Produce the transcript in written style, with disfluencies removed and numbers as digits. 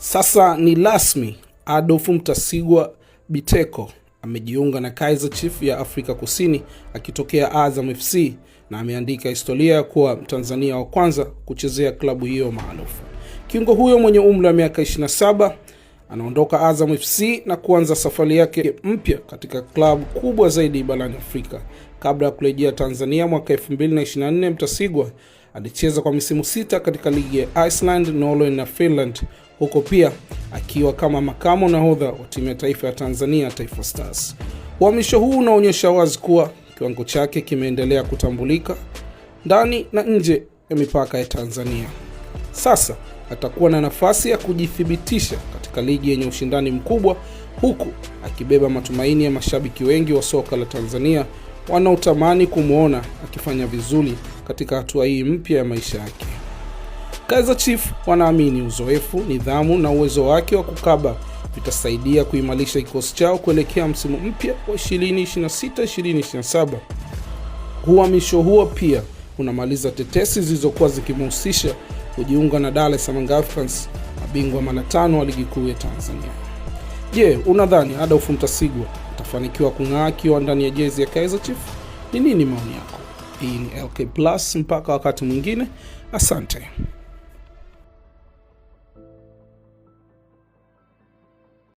Sasa ni rasmi, Adolf Mtasingwa Biteko amejiunga na Kaizer Chiefs ya Afrika Kusini akitokea Azam FC na ameandika historia ya kuwa Mtanzania wa kwanza kuchezea klabu hiyo maarufu. Kiungo huyo mwenye umri wa miaka 27 anaondoka Azam FC na kuanza safari yake mpya katika klabu kubwa zaidi barani Afrika. Kabla ya kurejea Tanzania mwaka 2024, Mtasingwa alicheza kwa misimu 6 katika ligi ya Iceland, Norway na Finland, huko pia akiwa kama makamo nahodha wa timu ya taifa ya Tanzania, Taifa Stars. Uhamisho huu unaonyesha wazi kuwa kiwango chake kimeendelea kutambulika ndani na nje ya mipaka ya Tanzania. Sasa atakuwa na nafasi ya kujithibitisha katika ligi yenye ushindani mkubwa, huku akibeba matumaini ya mashabiki wengi wa soka la Tanzania wanaotamani kumuona akifanya vizuri katika hatua hii mpya ya maisha yake. Kaizer Chiefs wanaamini uzoefu, nidhamu na uwezo wake wa kukaba vitasaidia kuimarisha kikosi chao kuelekea msimu mpya wa 2026-2027. Uhamisho huo pia unamaliza tetesi zilizokuwa zikimhusisha kujiunga na Dar es Salaam Africans, mabingwa mara 5 wa ligi kuu ya Tanzania. Je, unadhani Adolf Mtasingwa atafanikiwa kung'aa akiwa ndani ya jezi ya Kaizer Chiefs? Ni nini maoni yako? Hii ni LK Plus, mpaka wakati mwingine. Asante.